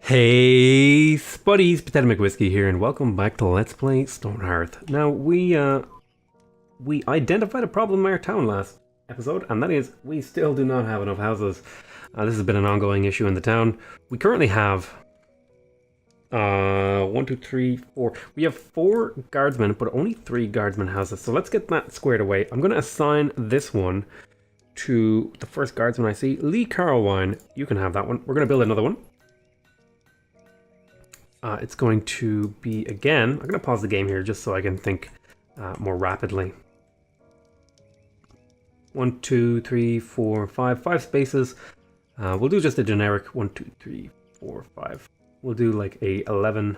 Hey, spuddies, PotatoMcWhiskey here, and welcome back to Let's Play Stonehearth. Now, we identified a problem in our town last episode, and that is we still do not have enough houses. This has been an ongoing issue in the town. We currently have 1, 2, 3, 4. We have 4 guardsmen, but only 3 guardsmen houses. So let's get that squared away. I'm going to assign this one to the first guardsman I see. Lee Carlwine, you can have that one. We're going to build another one. It's going to be, again, I'm going to pause the game here just so I can think more rapidly. 1, 2, 3, 4, 5. 5 spaces. We'll do just a generic 1, 2, 3, 4, 5. We'll do like a 11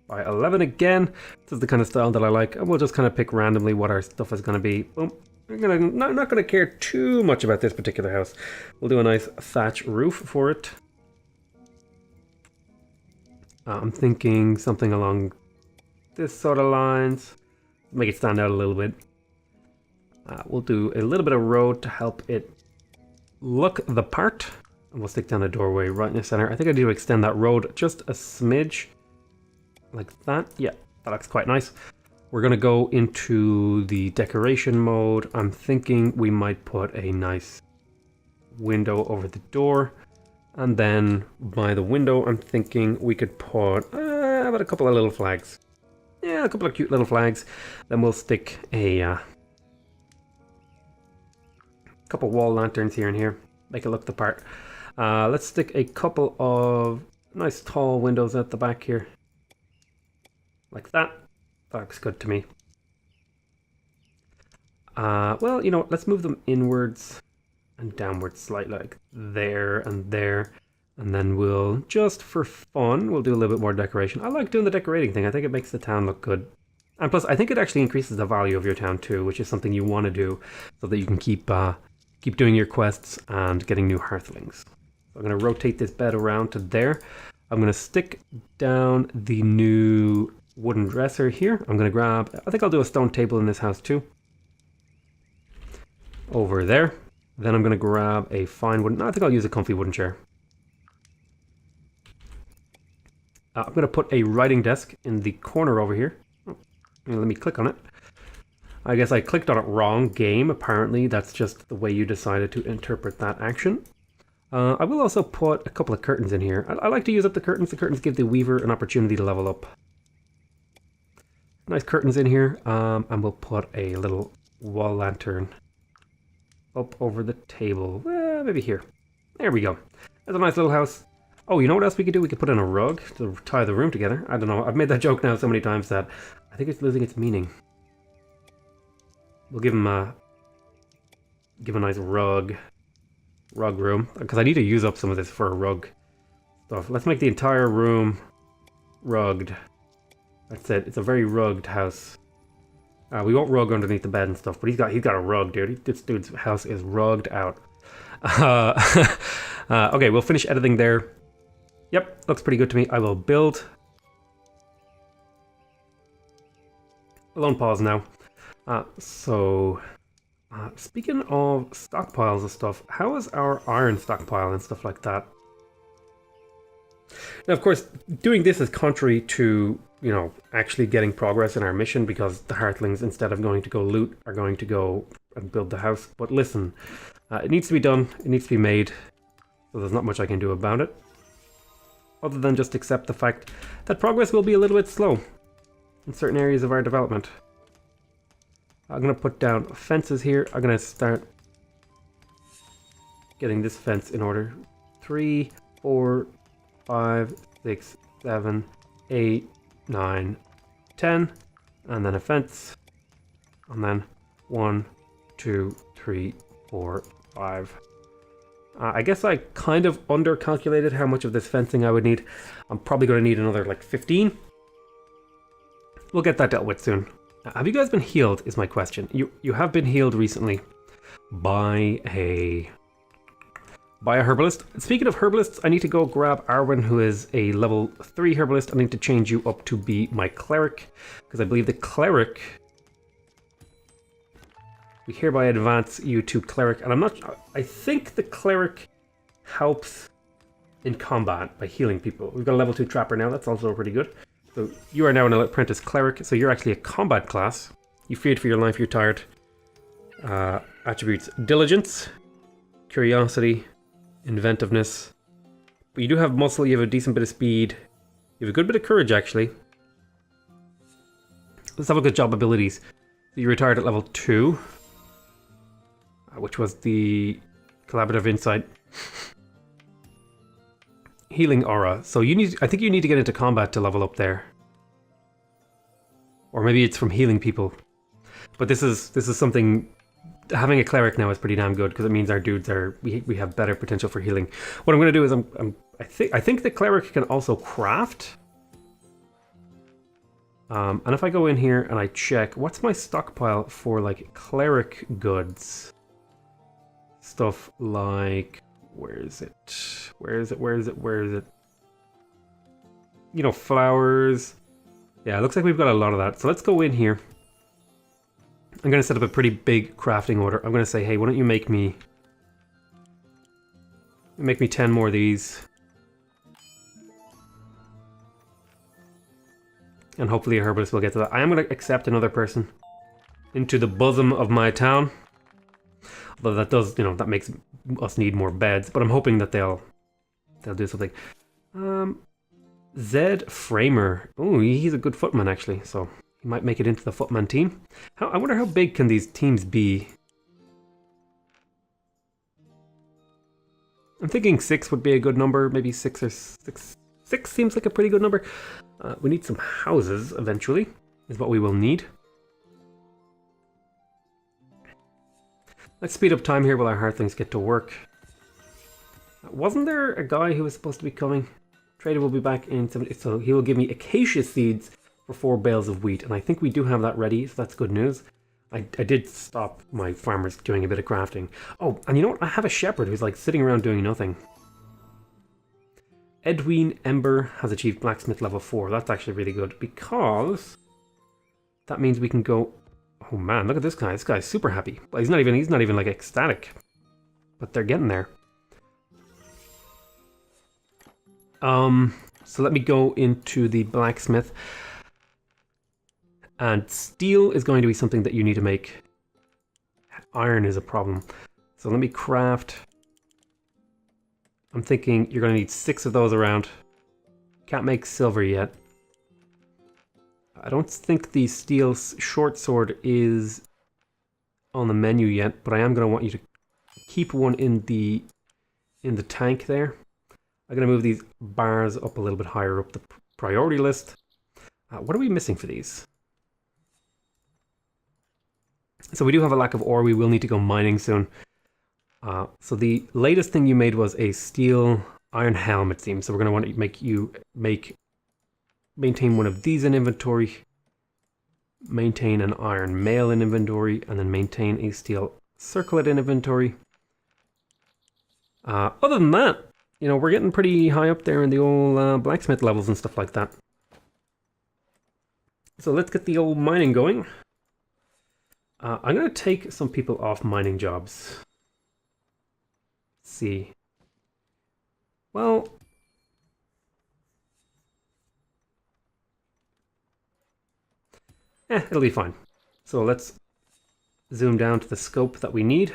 by 11 again. This is the kind of style that I like. And we'll just kind of pick randomly what our stuff is going to be. Boom. I'm not going to care too much about this particular house. We'll do a nice thatch roof for it. I'm thinking something along this sort of lines. Make it stand out a little bit. We'll do a little bit of road to help it look the part. And we'll stick down a doorway right in the center. I think I need to extend that road just a smidge. Like that. Yeah, that looks quite nice. We're going to go into the decoration mode. I'm thinking we might put a nice window over the door. And then by the window, I'm thinking we could put about a couple of little flags. Yeah, a couple of cute little flags. Then we'll stick a couple wall lanterns here and here. Make it look the part. Let's stick a couple of nice tall windows at the back here. Like that. That looks good to me. Well, you know what? Let's move them inwards and downwards slightly, like there and there. And then we'll, just for fun, we'll do a little bit more decoration. I like doing the decorating thing. I think it makes the town look good. And plus, I think it actually increases the value of your town too, which is something you want to do so that you can keep doing your quests and getting new hearthlings. So I'm going to rotate this bed around to there. I'm going to stick down the new wooden dresser here. I'm going to grab, I think I'll do a stone table in this house too. Over there. Then I'm going to grab a fine wooden... I think I'll use a comfy wooden chair. I'm going to put a writing desk in the corner over here. Let me click on it. I guess I clicked on it wrong. Game, apparently. That's just the way you decided to interpret that action. I will also put a couple of curtains in here. I like to use up the curtains. The curtains give the weaver an opportunity to level up. Nice curtains in here. And we'll put a little wall lantern up over the table. Maybe here. There we go. That's a nice little house. Oh, you know what else we could do? We could put in a rug to tie the room together. I don't know. I've made that joke now so many times that I think it's losing its meaning. We'll give him a nice rug room, because I need to use up some of this for a rug stuff. Let's make the entire room rugged. That's it. It's a very rugged house. We won't rug underneath the bed and stuff, but he's got a rug, dude. This dude's house is rugged out. Okay, we'll finish editing there. Yep, looks pretty good to me. I will build. Alone pause now. Speaking of stockpiles of stuff, how is our iron stockpile and stuff like that? Now, of course, doing this is contrary to, you know, actually getting progress in our mission, because the Heartlings, instead of going to go loot, are going to go and build the house. But listen, it needs to be done. It needs to be made. So there's not much I can do about it, other than just accept the fact that progress will be a little bit slow in certain areas of our development. I'm going to put down fences here. I'm going to start getting this fence in order. 3, 4, 5, 6, 7, 8, 9, 10, and then a fence, and then 1, 2, 3, 4, 5. I guess I kind of under-calculated how much of this fencing I would need. I'm probably going to need another like 15. We'll get that dealt with soon. Have you guys been healed, is my question. You have been healed recently by a herbalist. Speaking of herbalists, I need to go grab Arwen, who is a level 3 herbalist. I need to change you up to be my cleric, because I believe the cleric... We hereby advance you to cleric, and I think the cleric helps in combat by healing people. We've got a level 2 trapper now, that's also pretty good. So you are now an apprentice cleric, so you're actually a combat class. You feared for your life, you're tired. Attributes: diligence, curiosity, inventiveness. But you do have muscle, you have a decent bit of speed. You have a good bit of courage, actually. Let's have a good job abilities. So you retired at level 2. Which was the collaborative insight. Healing aura. So you need, I think you need to get into combat to level up there. Or maybe it's from healing people. But this is something. Having a cleric now is pretty damn good because it means our dudes are we have better potential for healing. What I'm going to do is I think the cleric can also craft. And if I go in here and I check, what's my stockpile for like cleric goods? Stuff like, where is it? Where is it? Where is it? Where is it? You know, flowers. Yeah, it looks like we've got a lot of that. So let's go in here. I'm going to set up a pretty big crafting order. I'm going to say, hey, why don't you make me 10 more of these. And hopefully a herbalist will get to that. I am going to accept another person into the bosom of my town. Although that does, you know, that makes us need more beds. But I'm hoping that they'll do something. Zed Framer. Oh, he's a good footman, actually. So he might make it into the footman team. I wonder how big can these teams be? I'm thinking 6 would be a good number. Maybe 6 or 6. 6 seems like a pretty good number. We need some houses eventually, is what we will need. Let's speed up time here while our hearthlings get to work. Wasn't there a guy who was supposed to be coming? Trader will be back in 70, so he will give me acacia seeds for 4 bales of wheat, and I think we do have that ready, so that's good news. I did stop my farmers doing a bit of crafting. Oh, and you know what? I have a shepherd who's like sitting around doing nothing. Edwin Ember has achieved blacksmith level 4. That's actually really good because that means we can go. Oh man, look at this guy. This guy's super happy. Well, he's not even like ecstatic, but they're getting there. So let me go into the blacksmith. And steel is going to be something that you need to make. Iron is a problem. So let me craft. I'm thinking you're going to need 6 of those around. Can't make silver yet. I don't think the steel short sword is on the menu yet, but I am going to want you to keep one in the tank there. I'm going to move these bars up a little bit higher up the priority list. What are we missing for these? So we do have a lack of ore. We will need to go mining soon. So the latest thing you made was a steel iron helm, it seems. So we're going to want to make you maintain one of these in inventory, maintain an iron mail in inventory, and then maintain a steel circlet in inventory. Other than that, you know, we're getting pretty high up there in the old blacksmith levels and stuff like that. So let's get the old mining going. I'm going to take some people off mining jobs. Let's see. Well, it'll be fine. So let's zoom down to the scope that we need.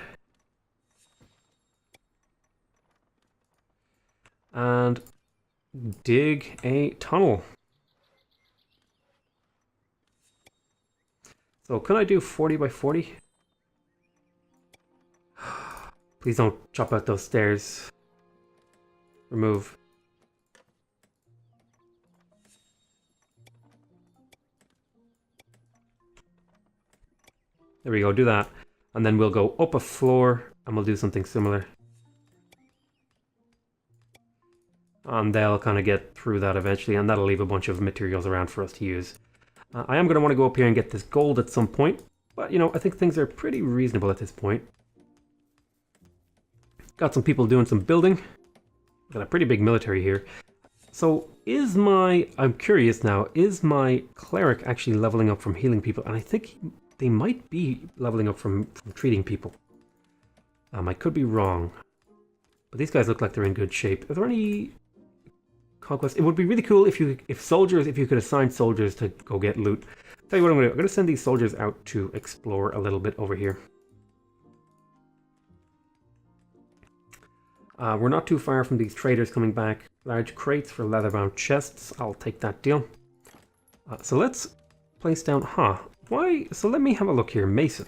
And dig a tunnel. So can I do 40 by 40? Please don't chop out those stairs. Remove. There we go, do that. And then we'll go up a floor and we'll do something similar. And they'll kind of get through that eventually, and that'll leave a bunch of materials around for us to use. I am going to want to go up here and get this gold at some point, but you know, I think things are pretty reasonable at this point. Got some people doing some building. Got a pretty big military here. So I'm curious now, is my cleric actually leveling up from healing people? And I think they might be leveling up from treating people. I could be wrong. But these guys look like they're in good shape. Are there any conquests? It would be really cool if you could assign soldiers to go get loot. Tell you what I'm going to do. I'm going to send these soldiers out to explore a little bit over here. We're not too far from these traders coming back. Large crates for leather-bound chests. I'll take that deal. So let's place down... Why? So let me have a look here. Mason.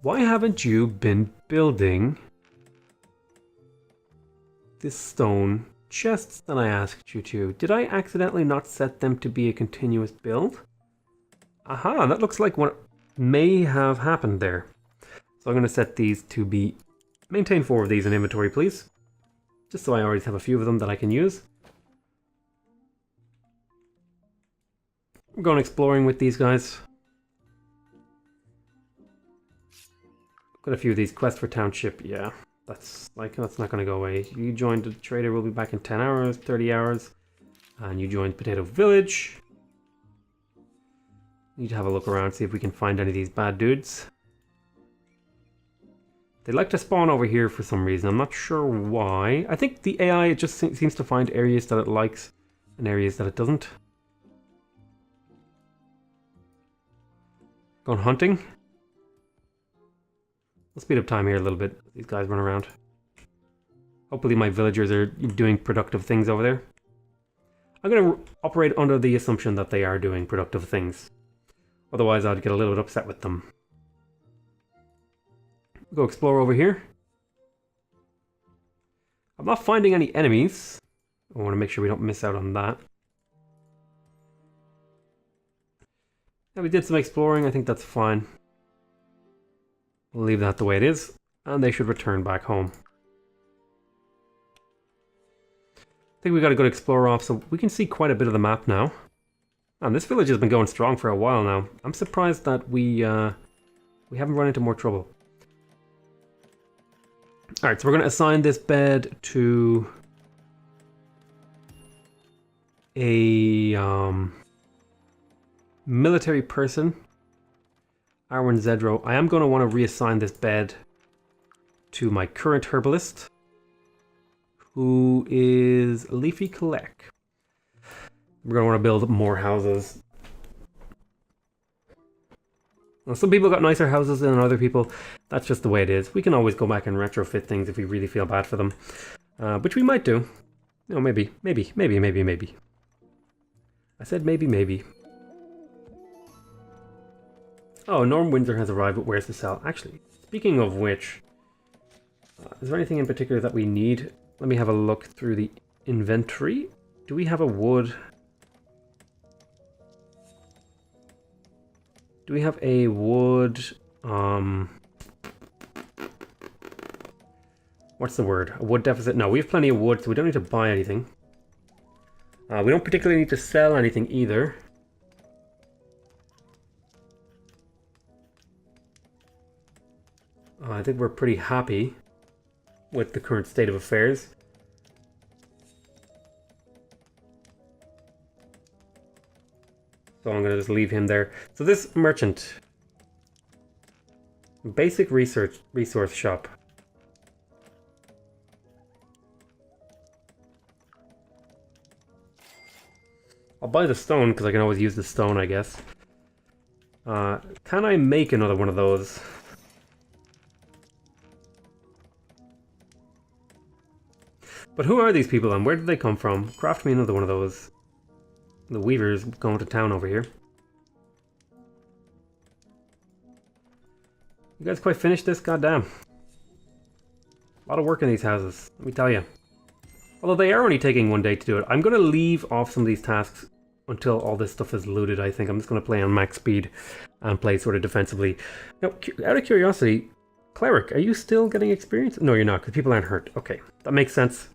Why haven't you been building this stone chests that I asked you to? Did I accidentally not set them to be a continuous build? Aha, that looks like what may have happened there. So I'm going to set these to be... Maintain 4 of these in inventory, please. Just so I always have a few of them that I can use. We're going exploring with these guys. Got a few of these quests for township. Yeah, that's not going to go away. You joined the trader. We'll be back in 10 hours, 30 hours. And you joined Potato Village. Need to have a look around, see if we can find any of these bad dudes. They like to spawn over here for some reason. I'm not sure why. I think the AI just seems to find areas that it likes and areas that it doesn't. Going hunting. We'll speed up time here a little bit. These guys run around. Hopefully my villagers are doing productive things over there. I'm going to operate under the assumption that they are doing productive things. Otherwise I'd get a little bit upset with them. Go explore over here. I'm not finding any enemies. I want to make sure we don't miss out on that. Yeah, we did some exploring. I think that's fine. We'll leave that the way it is. And they should return back home. I think we got a good explorer off, so we can see quite a bit of the map now. And this village has been going strong for a while now. I'm surprised that we haven't run into more trouble. Alright, so we're going to assign this bed to a military person. Arwen Zedro. I am going to want to reassign this bed to my current herbalist, who is Leafy Collect. We're going to want to build more houses. Well, some people got nicer houses than other people. That's just the way it is. We can always go back and retrofit things if we really feel bad for them. Which we might do. No, maybe. I said maybe. Oh, Norm Windsor has arrived, but where's the cell? Actually, speaking of which, is there anything in particular that we need? Let me have a look through the inventory. Do we have a wood? Do we have a wood, what's the word? A wood deficit? No, we have plenty of wood, so we don't need to buy anything. We don't particularly need to sell anything either. I think we're pretty happy with the current state of affairs. So I'm going to just leave him there. So this merchant, basic resource shop. I'll buy the stone because I can always use the stone, I guess. Can I make another one of those? But who are these people and where did they come from? Craft me another one of those. The weaver's going to town over here. You guys quite finished this? Goddamn. A lot of work in these houses, let me tell you. Although they are only taking 1 day to do it. I'm going to leave off some of these tasks until all this stuff is looted, I think. I'm just going to play on max speed and play sort of defensively. Now, out of curiosity, Cleric, are you still getting experience? No, you're not, because people aren't hurt. Okay, that makes sense.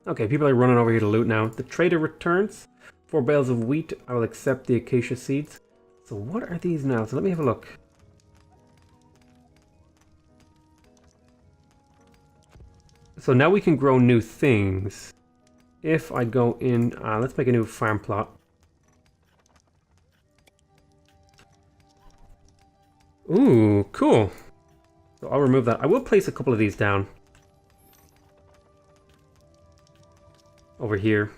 Okay, people are running over here to loot now. The trader returns. 4 bales of wheat. I will accept the acacia seeds. So what are these now? So let me have a look. So now we can grow new things. If I go in, let's make a new farm plot. Ooh, cool. So I'll remove that. I will place a couple of these down. Over here.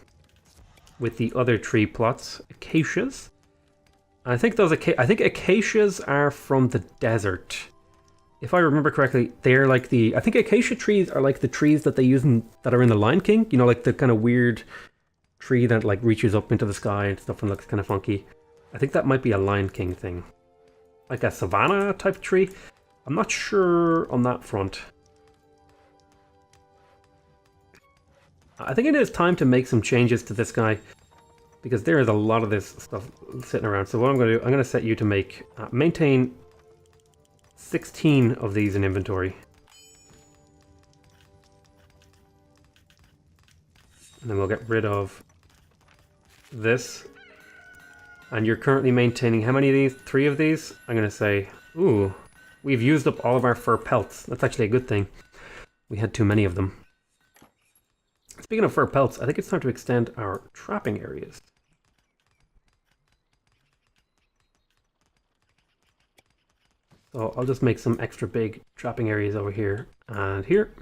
With the other tree plots. Acacias. I think those acacias are from the desert. If I remember correctly, they're like I think acacia trees are like the trees that they use that are in the Lion King. You know, like the kind of weird tree that like reaches up into the sky and stuff and looks kind of funky. I think that might be a Lion King thing. Like a savanna type tree. I'm not sure on that front. I think it is time to make some changes to this guy. Because there is a lot of this stuff sitting around. So what I'm going to do, I'm going to set you to make, maintain 16 of these in inventory. And then we'll get rid of this. And you're currently maintaining how many of these? 3 of these? I'm going to say, ooh, we've used up all of our fur pelts. That's actually a good thing. We had too many of them. Speaking of fur pelts, I think it's time to extend our trapping areas. So I'll just make some extra big trapping areas over here and here.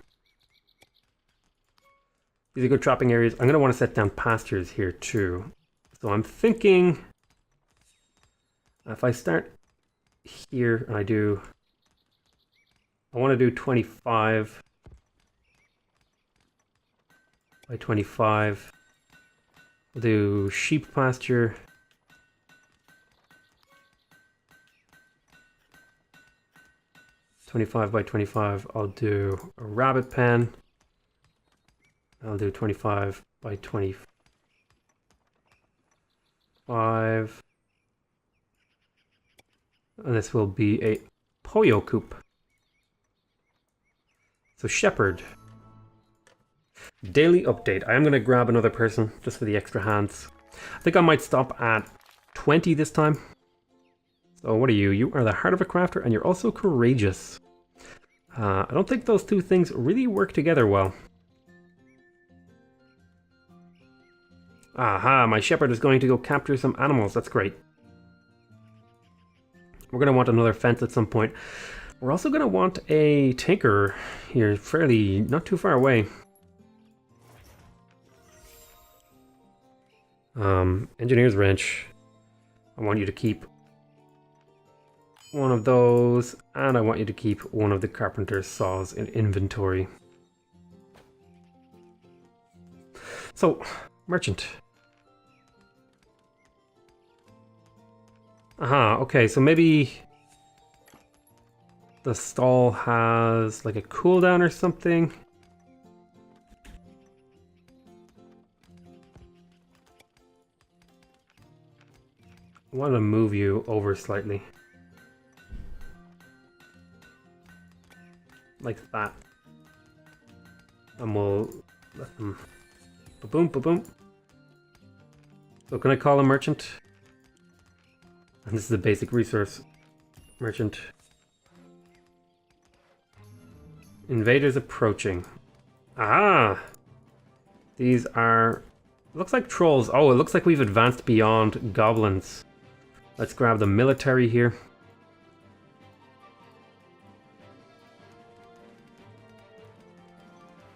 These are good trapping areas. I'm going to want to set down pastures here too. So I'm thinking if I start here and I want to do 25 by 25. We'll do sheep pasture. 25 by 25, I'll do a rabbit pen. I'll do 25 by 25. And this will be a pollo coop. So shepherd. Daily update. I am going to grab another person just for the extra hands. I think I might stop at 20 this time. So what are you? You are the heart of a crafter and you're also courageous. I don't think those two things really work together well. Aha, my shepherd is going to go capture some animals. That's great. We're going to want another fence at some point. We're also going to want a tinker here, fairly not too far away. Engineer's wrench. I want you to keep one of those, and I want you to keep one of the carpenter's saws in inventory. So, merchant. Aha, okay, so maybe the stall has like a cooldown or something. I want to move you over slightly. Like that. And we'll let them ba-boom, ba-boom. So can I call a merchant? And this is a basic resource. Merchant. Invaders approaching. Ah! These are... looks like trolls. Oh, it looks like we've advanced beyond goblins. Let's grab the military here.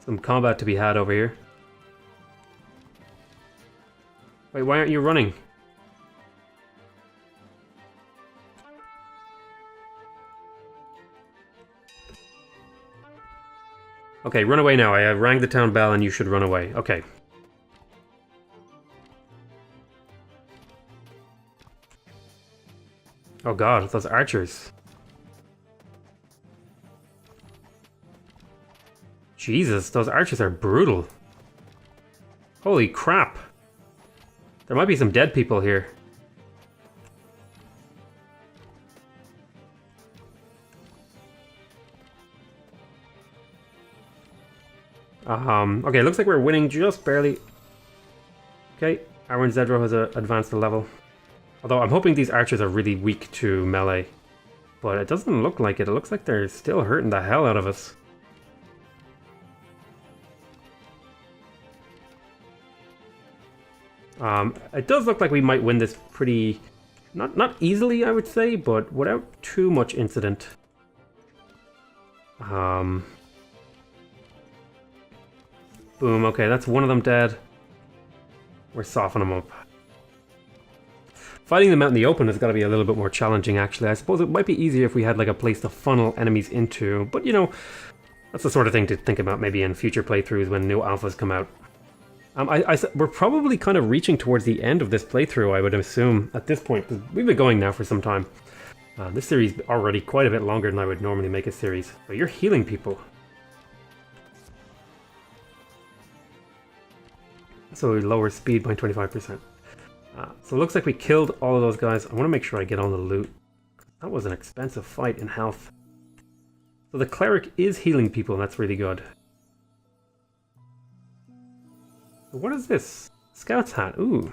Some combat to be had over here. Wait, why aren't you running? Okay, run away now. I rang the town bell and you should run away. Okay. Oh god, those archers. Jesus, those archers are brutal. Holy crap. There might be some dead people here. Okay, looks like we're winning just barely. Okay, Arwen Zedro has advanced a level. Although I'm hoping these archers are really weak to melee. But it doesn't look like it. It looks like they're still hurting the hell out of us. It does look like we might win this pretty... Not easily, I would say, but without too much incident. Boom, okay, that's one of them dead. We're softening them up. Fighting them out in the open has got to be a little bit more challenging, actually. I suppose it might be easier if we had like a place to funnel enemies into, but you know, that's the sort of thing to think about maybe in future playthroughs when new alphas come out. We're probably kind of reaching towards the end of this playthrough, I would assume, at this point, because we've been going now for some time. This series is already quite a bit longer than I would normally make a series. But you're healing people. So we lower speed by 25%. So it looks like we killed all of those guys. I want to make sure I get on the loot. That was an expensive fight in health. So the cleric is healing people, and that's really good. What is this? Scout's hat. Ooh.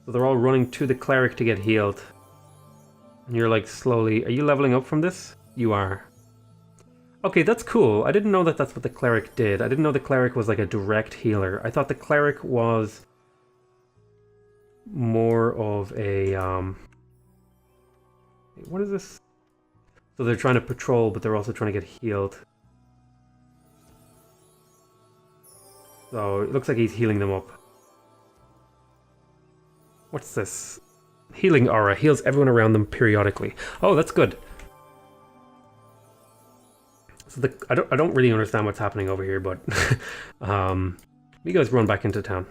So they're all running to the cleric to get healed. And you're like slowly... Are you leveling up from this? You are. Okay, that's cool. I didn't know that that's what the cleric did. I didn't know the cleric was like a direct healer. I thought the cleric was more of a... What is this? So they're trying to patrol, but they're also trying to get healed. So it looks like he's healing them up. What's this? Healing aura. Heals everyone around them periodically. Oh, that's good. So I don't really understand what's happening over here, but you guys run back into town.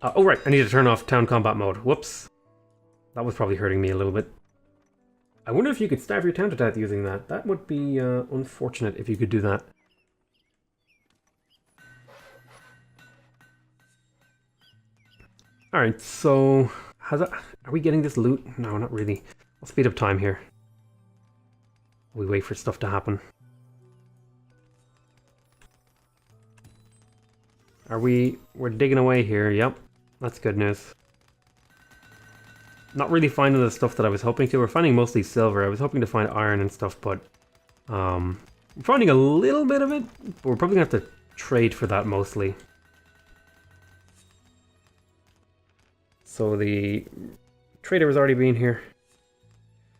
Oh right, I need to turn off town combat mode. Whoops. That was probably hurting me a little bit. I wonder if you could starve your town to death using that. That would be unfortunate if you could do that. Alright, so... are we getting this loot? No, not really. I'll speed up time here. We wait for stuff to happen. We're digging away here, yep. That's good news. Not really finding the stuff that I was hoping to. We're finding mostly silver. I was hoping to find iron and stuff, but... we're finding a little bit of it, but we're probably going to have to trade for that mostly. So the trader has already been here.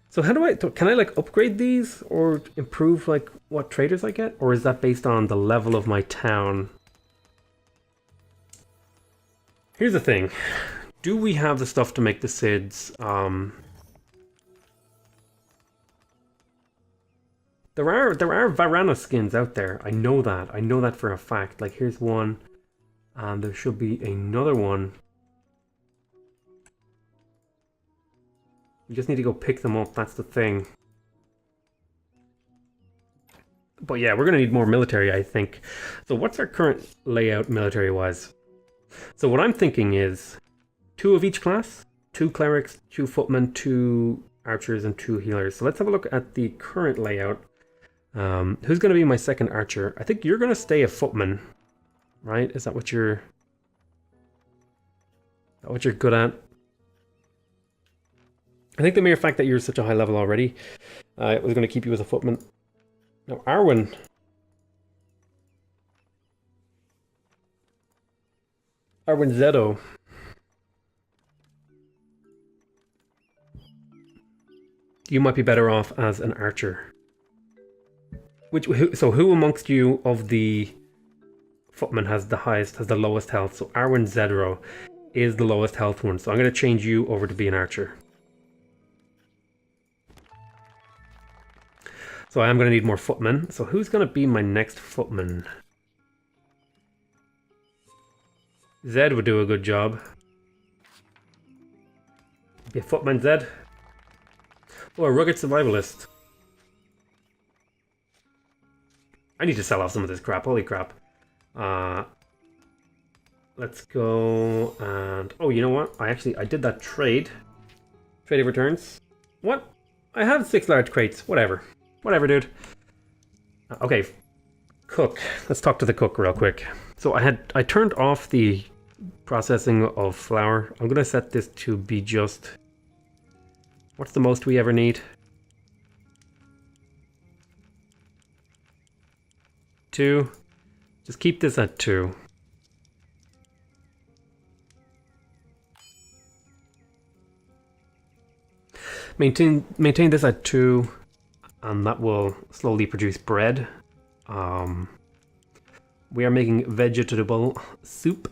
So how do can I like upgrade these or improve like what traders I get? Or is that based on the level of my town? Here's the thing. Do we have the stuff to make the SIDS? There are Varana skins out there. I know that. I know that for a fact. Like here's one. And there should be another one. We just need to go pick them up, that's the thing. But yeah, we're going to need more military, I think. So what's our current layout military-wise? So what I'm thinking is 2 of each class. 2 clerics, 2 footmen, 2 archers, and 2 healers. So let's have a look at the current layout. Who's going to be my second archer? I think you're going to stay a footman, right? Is that what you're good at? I think the mere fact that you're such a high level already was going to keep you as a footman. Now, Arwen. Arwen Zedo. You might be better off as an archer. So who amongst you of the footmen has the lowest health? So Arwen Zedro is the lowest health one. So I'm going to change you over to be an archer. So I am going to need more footmen. So who's going to be my next footman? Zed would do a good job. Be a footman, Zed. Oh, a rugged survivalist. I need to sell off some of this crap. Holy crap. Let's go and... Oh, you know what? I did that trade. Trade of returns. What? I have 6 large crates. Whatever. Whatever, dude. Okay, cook. Let's talk to the cook real quick. So I turned off the processing of flour. I'm gonna set this to be just... What's the most we ever need? 2. Just keep this at 2. Maintain this at 2, and that will slowly produce bread. We are making vegetable soup.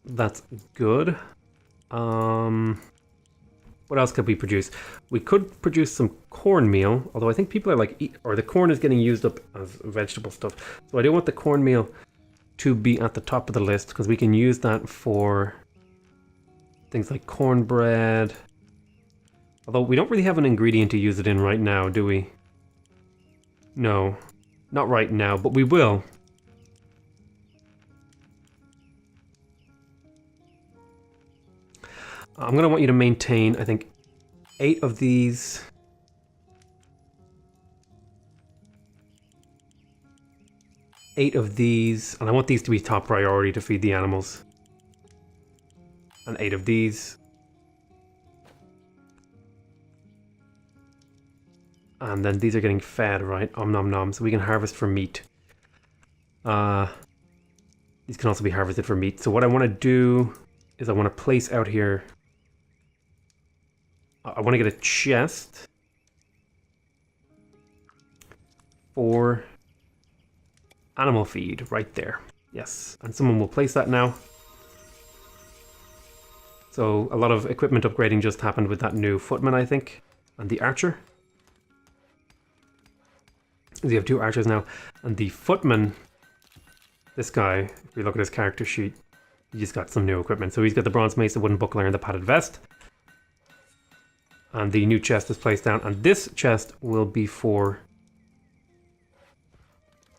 That's good. What else could we produce? We could produce some cornmeal, although I think people are like, or the corn is getting used up as vegetable stuff. So I do want the cornmeal to be at the top of the list, because we can use that for things like cornbread. Although we don't really have an ingredient to use it in right now, do we? No, not right now, but we will. I'm going to want you to maintain, I think, 8 of these. And I want these to be top priority to feed the animals. And 8 of these. And then these are getting fed, right? Om nom nom, so we can harvest for meat. These can also be harvested for meat. So what I want to do is I want to place out here... I want to get a chest for animal feed right there. Yes, and someone will place that now. So a lot of equipment upgrading just happened with that new footman, I think, and the archer. So you have 2 archers now, and the footman, this guy, if we look at his character sheet, he just got some new equipment. So he's got the bronze mace, the wooden buckler, and the padded vest. And the new chest is placed down, and this chest will be for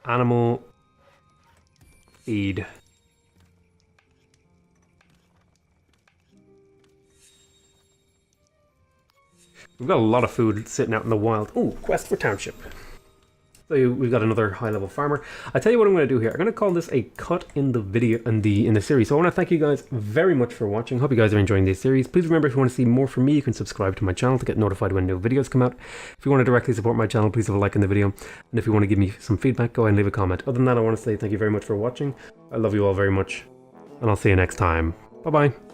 animal feed. We've got a lot of food sitting out in the wild. Ooh, quest for township. So we've got another high-level farmer. I tell you what I'm going to do here. I'm going to call this a cut in the video in the series. So I want to thank you guys very much for watching. Hope you guys are enjoying this series. Please remember, if you want to see more from me, you can subscribe to my channel to get notified when new videos come out. If you want to directly support my channel, please leave a like in the video. And if you want to give me some feedback, go ahead and leave a comment. Other than that, I want to say thank you very much for watching. I love you all very much, and I'll see you next time. Bye bye.